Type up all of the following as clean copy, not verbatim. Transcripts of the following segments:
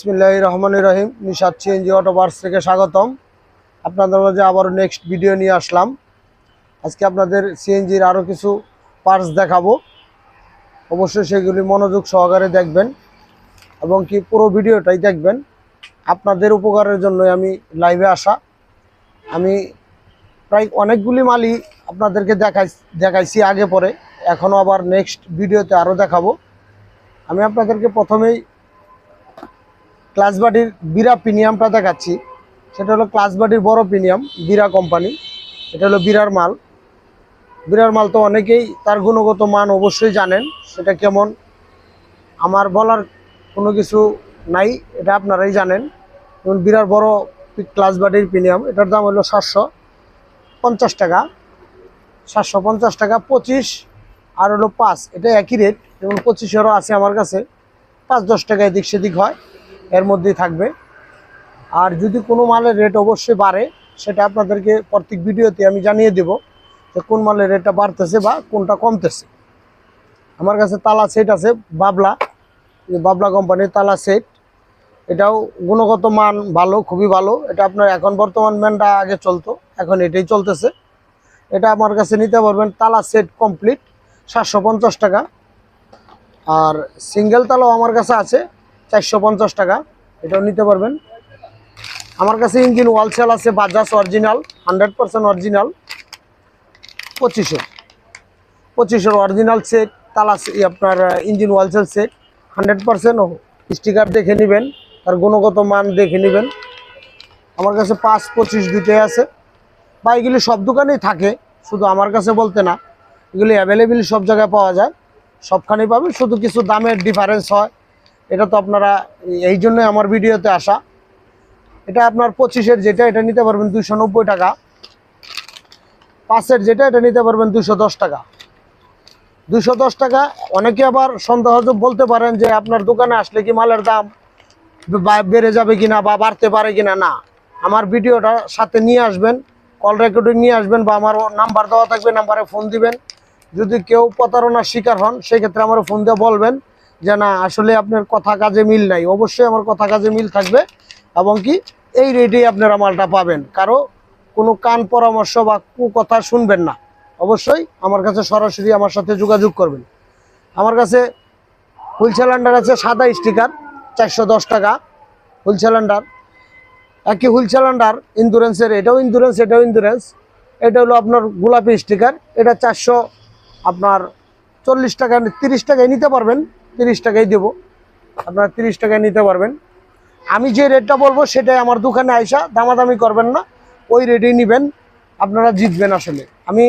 বিসমিল্লাহির রহমানির রহিম। Nishad CNG auto parts থেকে স্বাগতম। আপনাদের মাঝে আবার নেক্সট ভিডিও নিয়ে আসলাম। আজকে আপনাদের সিএনজির আরও কিছু পার্টস দেখাবো। অবশ্যই সেগুলি মনোযোগ সহকারে দেখবেন এবং কি পুরো ভিডিওটাই দেখবেন। আপনাদের উপকারের জন্যই আমি লাইভে আসা। আমি প্রায় অনেকগুলি মালই আপনাদেরকে দেখাইছি আগে পরে, এখনও আবার নেক্সট ভিডিওতে আরও দেখাবো। আমি আপনাদেরকে প্রথমেই ক্লাস বাডির বিরা প্রিমিয়ামটা দেখাচ্ছি। সেটা হলো ক্লাস বাডির বড় প্রিমিয়াম, বিরা কোম্পানি। এটা হলো বিরার মাল। বিরার মাল তো অনেকেই তার গুণগত মান অবশ্যই জানেন, সেটা কেমন আমার বলার কোনো কিছু নাই, এটা আপনারাই জানেন। যেমন বিরার বড় ক্লাস বাডির প্রিমিয়াম, এটার দাম হলো 750 টাকা। 750 টাকা 25 আর হলো 5, এটা একই রেট। যেমন 25-এরও আছে আমার কাছে, 5-10 টাকা এদিক সেদিক হয়, এর মধ্যেই থাকবে। আর যদি কোনো মালের রেট অবশ্যই বাড়ে, সেটা আপনাদেরকে প্রত্যেক ভিডিওতে আমি জানিয়ে দেব যে কোন মালের রেটটা বাড়তেছে বা কোনটা কমতেছে। আমার কাছে তালা সেট আছে, বাবলা কোম্পানির তালা সেট। এটাও গুণগত মান ভালো, খুবই ভালো। এটা আপনার এখন বর্তমান ম্যানটা আগে চলতো, এখন এটাই চলতেছে। এটা আমার কাছে নিতে পারবেন তালা সেট কমপ্লিট 750 টাকা। আর সিঙ্গেল তালাও আমার কাছে আছে 450 টাকা, এটাও নিতে পারবেন। আমার কাছে ইঞ্জিন ওয়াল সেল আছে বাজাজ অরিজিনাল, 100% অরিজিনাল। 25-এর অরিজিনাল সেট তালা আপনার engine oil seal set 100%। Sticker দেখে নেবেন, তার গুণগত মান দেখে নেবেন। আমার কাছে 5-25 দুইটাই আছে। বা এগুলি সব দোকানেই থাকে, শুধু আমার কাছে বলতে না, এগুলি অ্যাভেলেবেল সব জায়গায় পাওয়া যায়, সবখানেই পাবেন। শুধু কিছু দামের ডিফারেন্স হয়, এটা তো আপনারা এই জন্যই আমার ভিডিওতে আসা। এটা আপনার 25-এর যেটা, এটা নিতে পারবেন 290 টাকা। 5-এর যেটা, এটা নিতে পারবেন 210 টাকা। 210 টাকা। অনেকে আবার সন্দেহজনক বলতে পারেন যে আপনার দোকানে আসলে কি মালের দাম বেড়ে যাবে কিনা বা বাড়তে পারে কিনা। না, আমার ভিডিওটা সাথে নিয়ে আসবেন, কল রেকর্ডিং নিয়ে আসবেন, বা আমার নাম্বার দেওয়া থাকবে, নাম্বারে ফোন দিবেন। যদি কেউ প্রতারণার শিকার হন, সেক্ষেত্রে আমার ফোন দিয়ে বলবেন যে না, আসলে আপনার কথা কাজে মিল নাই। অবশ্যই আমার কথা কাজে মিল থাকবে এবং কি এই রেটেই আপনারা মালটা পাবেন। কারো কোনো কান পরামর্শ বা কথা শুনবেন না, অবশ্যই আমার কাছে সরাসরি আমার সাথে যোগাযোগ করবেন। আমার কাছে হুইল সিলিন্ডার আছে সাদা স্টিকার 410 টাকা হুইল সিলিন্ডার। একই হুইল সিলিন্ডার ইন্স্যুরেন্সের, এটাও ইন্স্যুরেন্স, এটাও ইন্স্যুরেন্স। এটা হলো আপনার গোলাপি স্টিকার, এটা 400 আপনার 40 টাকা, 30 টাকায় নিতে পারবেন। 30 টাকায় দেবো, আপনারা 30 টাকায় নিতে পারবেন। আমি যে রেটটা বলবো সেটাই আমার দোকানে আইসা দামাদামি করবেন না, ওই রেটেই নেবেন, আপনারা জিতবেন। আসলে আমি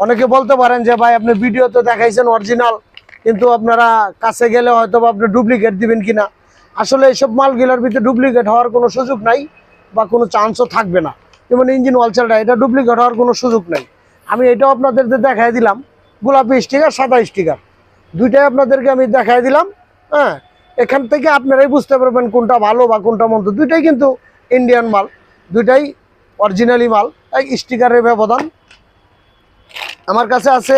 অনেকে বলতে পারেন যে ভাই আপনি ভিডিওতে দেখাইছেন অরিজিনাল, কিন্তু আপনারা কাছে গেলে হয়তো বা আপনি ডুপ্লিকেট দিবেন কিনা। আসলে এইসব মালগুলোর ভিতরে ডুপ্লিকেট হওয়ার কোনো সুযোগ নাই বা কোনো চান্সও থাকবে না। যেমন ইঞ্জিন ওয়ালচালটা, এটা ডুপ্লিকেট হওয়ার কোনো সুযোগ নাই। আমি এটাও আপনাদেরকে দেখাই দিলাম, গোলাপি স্টিকার সাদা স্টিকার, দুইটাই আপনাদেরকে আমি দেখাই দিলাম। হ্যাঁ, এখান থেকে আপনারাই বুঝতে পারবেন কোনটা ভালো বা কোনটা মন্দ। দুইটাই কিন্তু ইন্ডিয়ান মাল, দুইটাই অরিজিনালি মাল, এক স্টিকারের ব্যবধান। আমার কাছে আছে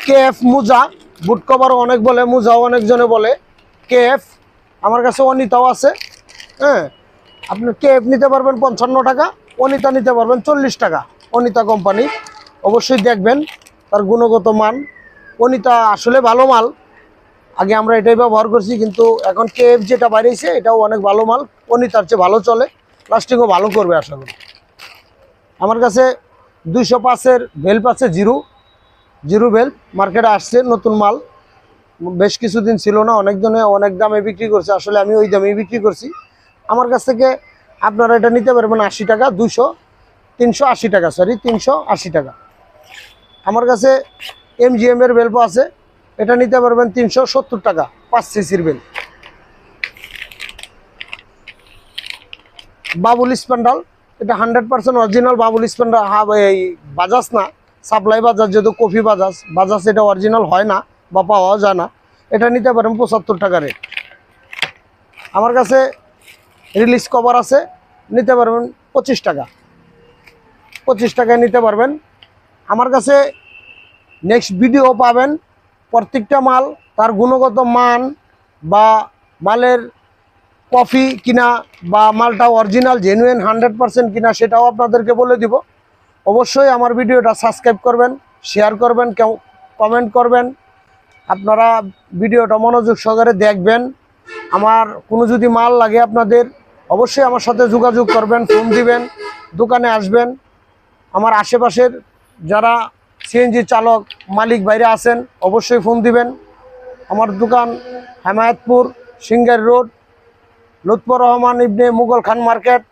কেএফ মোজা, বুট কভারও অনেক বলে, মোজাও অনেকজনে বলে কেএফ। আমার কাছে অনিতাও আছে। হ্যাঁ, আপনি কেএফ নিতে পারবেন 55 টাকা, অনিতা নিতে পারবেন 40 টাকা। অনিতা কোম্পানি অবশ্যই দেখবেন তার গুণগত মান। অনিতা আসলে ভালো মাল, আগে আমরা এটাই ব্যবহার করছি, কিন্তু এখন কেএফ যেটা বাইরেছে এটাও অনেক ভালো মাল। অনিতার চেয়ে ভালো চলে, লাস্টিংও ভালো করবে আশা করি। আমার কাছে 205-এর ভেল্প আছে, জিরো ভেল্প, মার্কেটে আসছে নতুন মাল, বেশ কিছুদিন ছিল না, অনেকজনে অনেক দামে বিক্রি করছে। আসলে আমি ওই দামেই বিক্রি করছি। আমার কাছ থেকে আপনারা এটা নিতে পারবেন 80 টাকা, 380 টাকা, সরি 380 টাকা। আমার কাছে এমজিএমের ভেল্প আছে, এটা নিতে পারবেন 370 টাকা, 5 সিসির বেল। বাবুল স্প্যান্ডাল, এটা 100% অরিজিনাল বাবুল স্প্যান্ডাল। এই বাজাজ না, সাপ্লাই বাজাজ, যেহেতু কফি বাজাজ এটা অরিজিনাল হয় না বা পাওয়াও যায় না। এটা নিতে পারেন 75 টাকা রেট। আমার কাছে রিলিজ কভার আছে, নিতে পারবেন 25 টাকা, 25 টাকায় নিতে পারবেন। আমার কাছে নেক্সট ভিডিও পাবেন, প্রত্যেকটা মাল তার গুণগত মান বা মালের কফি কিনা বা মালটা অরিজিনাল জেনুইন 100% কিনা সেটাও আপনাদেরকে বলে দিব। অবশ্যই আমার ভিডিওটা সাবস্ক্রাইব করবেন, শেয়ার করবেন, কমেন্ট করবেন। আপনারা ভিডিওটা মনোযোগ সহকারে দেখবেন। আমার কোনো যদি মাল লাগে আপনাদের অবশ্যই আমার সাথে যোগাযোগ করবেন, ফোন দিবেন, দোকানে আসবেন। আমার আশেপাশের যারা সিএনজি চালক মালিক বাইরে আছেন অবশ্যই ফোন দিবেন। আমার দোকান হেমায়েতপুর, সিঙ্গার রোড, লুৎফর রহমান ইবনে মুঘল খান মার্কেট,